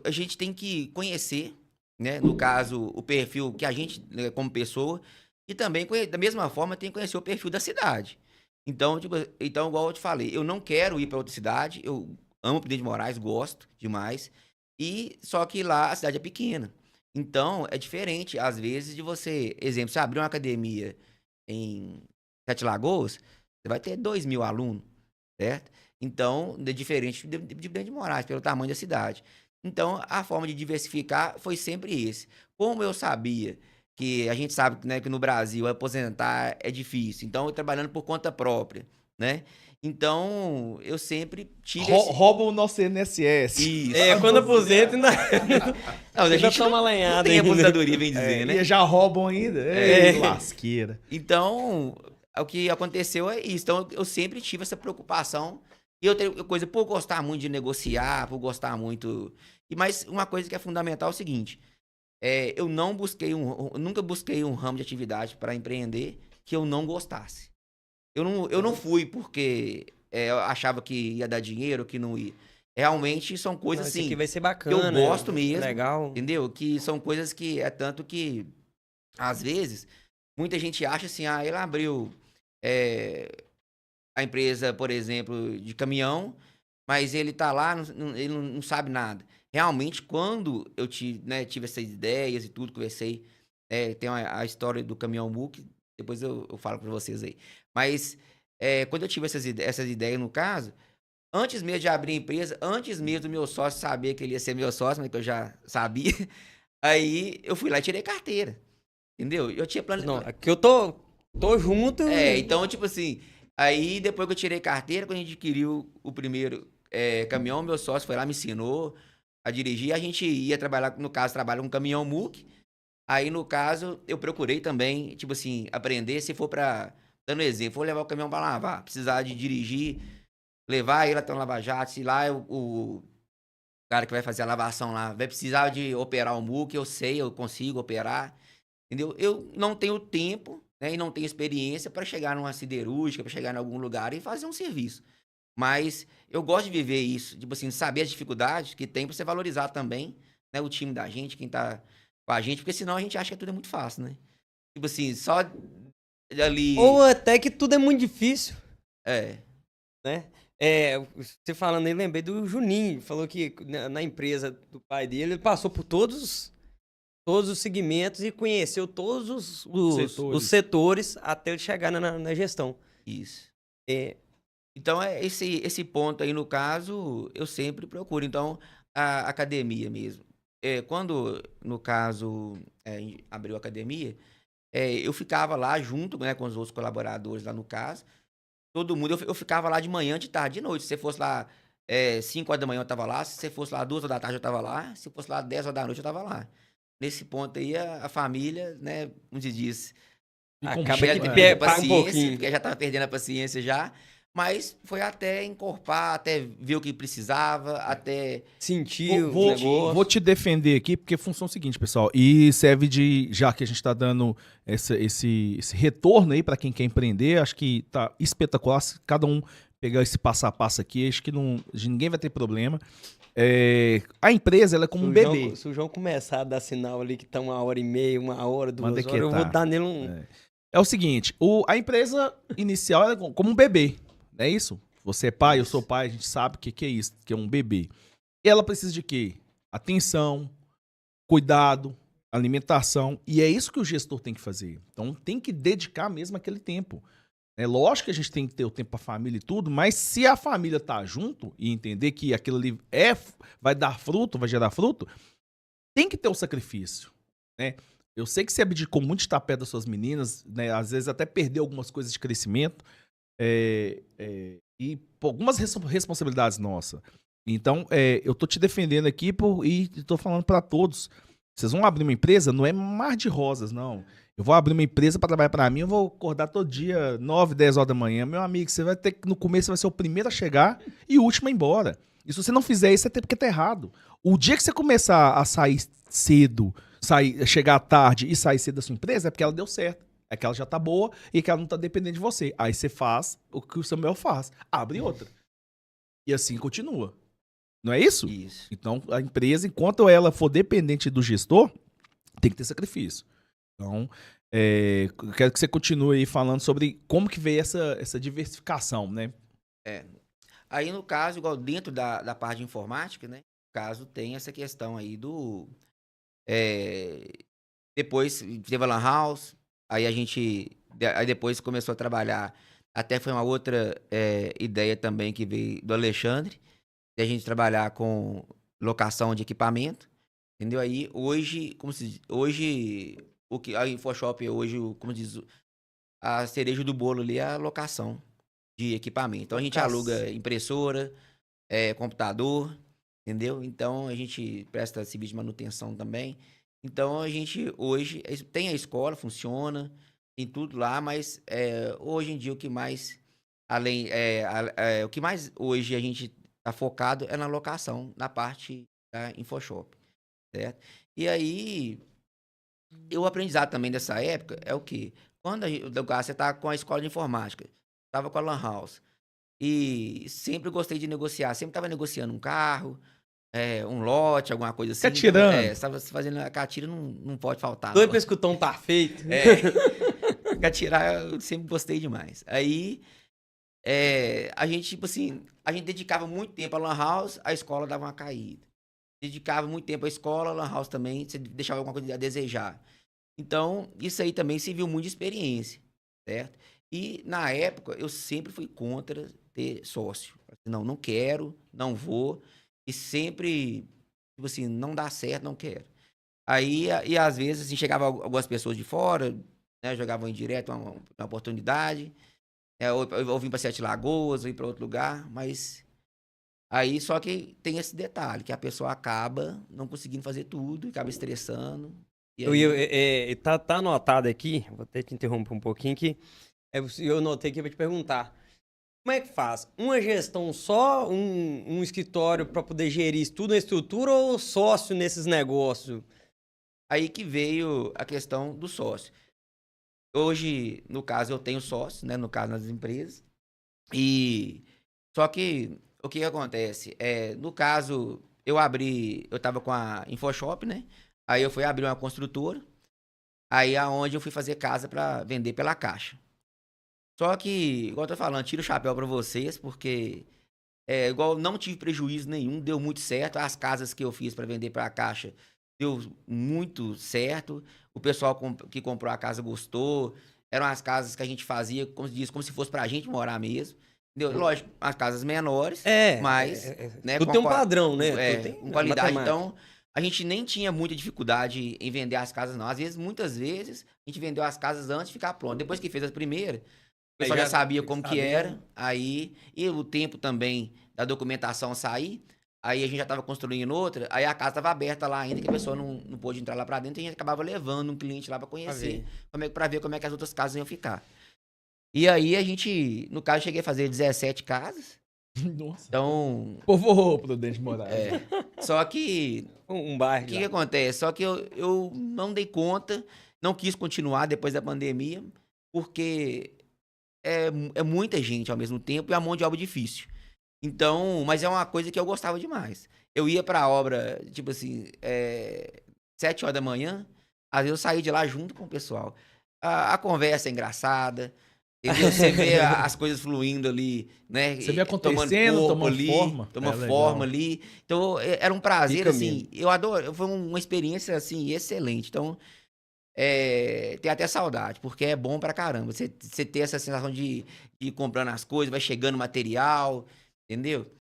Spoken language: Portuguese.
A gente tem que conhecer, né, no caso, o perfil que a gente, né, como pessoa, e também da mesma forma tem que conhecer o perfil da cidade. Então, tipo, então igual eu te falei, eu não quero ir para outra cidade, eu amo Presidente de Moraes, gosto demais, e só que lá a cidade é pequena. Então, é diferente, às vezes, de você, exemplo, você abrir uma academia em Sete Lagoas, você vai ter 2.000 alunos, certo? Então, é diferente de Presidente de Moraes, pelo tamanho da cidade. Então, a forma de diversificar foi sempre esse. Como eu sabia que a gente sabe, né, que no Brasil aposentar é difícil, então eu trabalhando por conta própria, né? Então, eu sempre tive esse Roubam o nosso INSS. isso. Quando aposenta, ainda, Não, a ainda gente toma não lenhada tem ainda. aposentadoria, bem dizer, né? E já roubam ainda. É. Lasqueira. Então, o que aconteceu é isso. Então, eu sempre tive essa preocupação. E outra coisa, por gostar muito de negociar, por gostar muito. Mas uma coisa que é fundamental é o seguinte: eu não busquei eu nunca busquei um ramo de atividade para empreender que eu não gostasse. Eu não fui porque eu achava que ia dar dinheiro, que não ia. Realmente são coisas Não, isso aqui assim vai ser que eu bacana, gosto é mesmo, legal. entendeu? Que são coisas que é tanto que às vezes muita gente acha assim, ele abriu eh, a empresa, por exemplo, de caminhão, mas ele tá lá, ele não sabe nada. Realmente, quando eu tive essas ideias e tudo, conversei, tem a história do caminhão MUC, depois eu falo para vocês aí. Mas quando eu tive essas ideias, no caso, antes mesmo de abrir a empresa, antes mesmo do meu sócio saber que ele ia ser meu sócio, mas que eu já sabia, aí eu fui lá e tirei carteira, entendeu? Eu tinha plano. Não, aqui eu tô junto. Então, tipo assim, aí depois que eu tirei carteira, quando a gente adquiriu o primeiro caminhão, meu sócio foi lá, me ensinou a dirigir. A gente ia trabalhar, no caso, trabalha com caminhão MUC. Aí, no caso, eu procurei também, tipo assim, aprender, se for pra, dando exemplo, for levar o caminhão pra lavar, precisar de dirigir, levar ele até um lava-jato, se lá o cara que vai fazer a lavação lá vai precisar de operar o MUC, eu sei, eu consigo operar. Entendeu? Eu não tenho tempo, né, e não tenho experiência para chegar numa siderúrgica, para chegar em algum lugar e fazer um serviço. Mas eu gosto de viver isso, tipo assim, saber as dificuldades que tem para você valorizar também, né, o time da gente, quem tá com a gente, porque senão a gente acha que tudo é muito fácil, né? Tipo assim, só Ou ali. até que tudo é muito difícil, É, né? Você falando aí, lembrei do Juninho, falou que na empresa do pai dele, ele passou por todos os segmentos e conheceu todos os setores até ele chegar na gestão. isso. É, Então, esse ponto aí, no caso, eu sempre procuro. Então, a academia mesmo. Quando, no caso, abriu a academia, eu ficava lá junto, né, com os outros colaboradores lá no caso. Todo mundo, eu ficava lá de manhã, de tarde, de noite. Se você fosse lá 5 horas da manhã, eu tava lá. Se você fosse lá 2 horas da tarde, eu tava lá. Se fosse lá 10 horas da noite, eu tava lá. Nesse ponto aí, a família, né, como se diz, acaba já que perdeu a paga um paciência, pouquinho. porque já tava perdendo a paciência já. Mas foi até encorpar, até ver o que precisava, até Sentiu o Vou negócio. te defender aqui, porque funciona o seguinte, pessoal. E serve de. Já que a gente está dando esse retorno aí para quem quer empreender, acho que tá espetacular. Se cada um pegar esse passo a passo aqui, acho que ninguém vai ter problema. A empresa, ela é como um bebê. Se o João começar a dar sinal ali que tá 1h30, 1 hora, 2 Manda horas, eu vou quietar. dar nele um. É o seguinte, a empresa inicial ela é como um bebê, não é isso? Você é pai, eu sou pai, a gente sabe o que é isso, que é um bebê. E ela precisa de quê? Atenção, cuidado, alimentação, e é isso que o gestor tem que fazer. Então tem que dedicar mesmo aquele tempo. É lógico que a gente tem que ter o tempo para a família e tudo, mas se a família tá junto e entender que aquilo ali vai dar fruto, vai gerar fruto, tem que ter o sacrifício, né? Eu sei que você abdicou muito de estar perto das suas meninas, né? Às vezes até perdeu algumas coisas de crescimento e por algumas responsabilidades nossas. Então, eu tô te defendendo aqui e tô falando para todos. Vocês vão abrir uma empresa, não é mar de rosas, não. Eu vou abrir uma empresa para trabalhar para mim, eu vou acordar todo dia, 9, 10 horas da manhã. Meu amigo, você vai ter que, no começo, você vai ser o primeiro a chegar e o último a ir embora. E se você não fizer isso, é porque tá errado. O dia que você começar a sair cedo, chegar tarde e sair cedo da sua empresa, é porque ela deu certo. É que ela já tá boa e que ela não tá dependendo de você. Aí você faz o que o Samuel faz. Abre outra. E assim continua. Não é isso? Isso. Então, a empresa, enquanto ela for dependente do gestor, tem que ter sacrifício. Então, eu quero que você continue aí falando sobre como que veio essa diversificação, né? Aí, no caso, igual dentro da parte de informática, né? No caso, tem essa questão aí do... depois teve a Lan House, aí aí depois começou a trabalhar, até foi uma outra ideia também que veio do Alexandre, de a gente trabalhar com locação de equipamento, entendeu? Aí, hoje, hoje, a InfoShop, hoje, como diz, a cereja do bolo ali é a locação de equipamento. Então, a gente aluga impressora, computador, entendeu? Então, a gente presta serviço de manutenção também. Então, a gente hoje tem a escola, funciona, tem tudo lá, mas hoje em dia o que mais, o que mais hoje a gente está focado é na locação, na parte da InfoShop, certo? E aí, o aprendizado também dessa época é o quê? Quando você está com a escola de informática, estava com a Lan House, e sempre gostei de negociar, sempre estava negociando um carro, um lote, alguma coisa assim. Catirando. Estava fazendo a catira, não pode faltar. Doido pra escutar um tá feito. Catirar eu sempre gostei demais. Aí, a gente, tipo assim, a gente dedicava muito tempo à Lan House, a escola dava uma caída. Dedicava muito tempo à escola, a Lan House também, você deixava alguma coisa a desejar. Então, isso aí também serviu muito de experiência, certo? E, na época, eu sempre fui contra ter sócio. Não quero, não vou. E sempre, tipo assim, não dá certo, não quero. Aí, e às vezes, assim, chegava algumas pessoas de fora, né, jogavam em direto uma oportunidade, ou vim para Sete Lagoas, ou ir para outro lugar, mas aí só que tem esse detalhe, que a pessoa acaba não conseguindo fazer tudo, acaba estressando. E aí... Tá anotado aqui, vou até te interromper um pouquinho, que eu notei que eu vou te perguntar. Como é que faz? Uma gestão só, um escritório para poder gerir isso tudo na estrutura ou sócio nesses negócios? Aí que veio a questão do sócio. Hoje, no caso, eu tenho sócio, né? No caso, nas empresas. E só que o que acontece? No caso, eu tava com a InfoShop, né? Aí eu fui abrir uma construtora. Aí aonde eu fui fazer casa para vender pela caixa. Só que, igual eu tô falando, tiro o chapéu para vocês, porque igual não tive prejuízo nenhum, deu muito certo. As casas que eu fiz para vender para a caixa deu muito certo. O pessoal que comprou a casa gostou. Eram as casas que a gente fazia, como se diz, como se fosse pra gente morar mesmo. Entendeu? Lógico, as casas menores, mas... né, tudo tem um padrão, né? Tudo tem com qualidade. Então, a gente nem tinha muita dificuldade em vender as casas, não. Muitas vezes, a gente vendeu as casas antes de ficar pronto. Depois que fez as primeiras, o pessoal já sabia como que era. Aí, e o tempo também da documentação sair, aí a gente já estava construindo outra, aí a casa estava aberta lá ainda, que a pessoa não pôde entrar lá para dentro, e a gente acabava levando um cliente lá para conhecer, para ver como é que as outras casas iam ficar. E aí a gente, no caso, cheguei a fazer 17 casas. Nossa. Então... Povoou Prudente Moraes. Só que... um bairro. O que acontece? Só que eu não dei conta, não quis continuar depois da pandemia, porque é muita gente ao mesmo tempo e a mão de obra difícil. Então, mas é uma coisa que eu gostava demais. Eu ia pra obra, tipo assim, 7 horas da manhã, às vezes eu saía de lá junto com o pessoal. A conversa é engraçada, entendeu? Você vê as coisas fluindo ali, né? Você vê acontecendo, tomando forma. Tomando forma ali. Então, era um prazer, assim, eu adoro, foi uma experiência, assim, excelente. Então, tem até saudade, porque é bom pra caramba. Você ter essa sensação de ir comprando as coisas, vai chegando material, entendeu?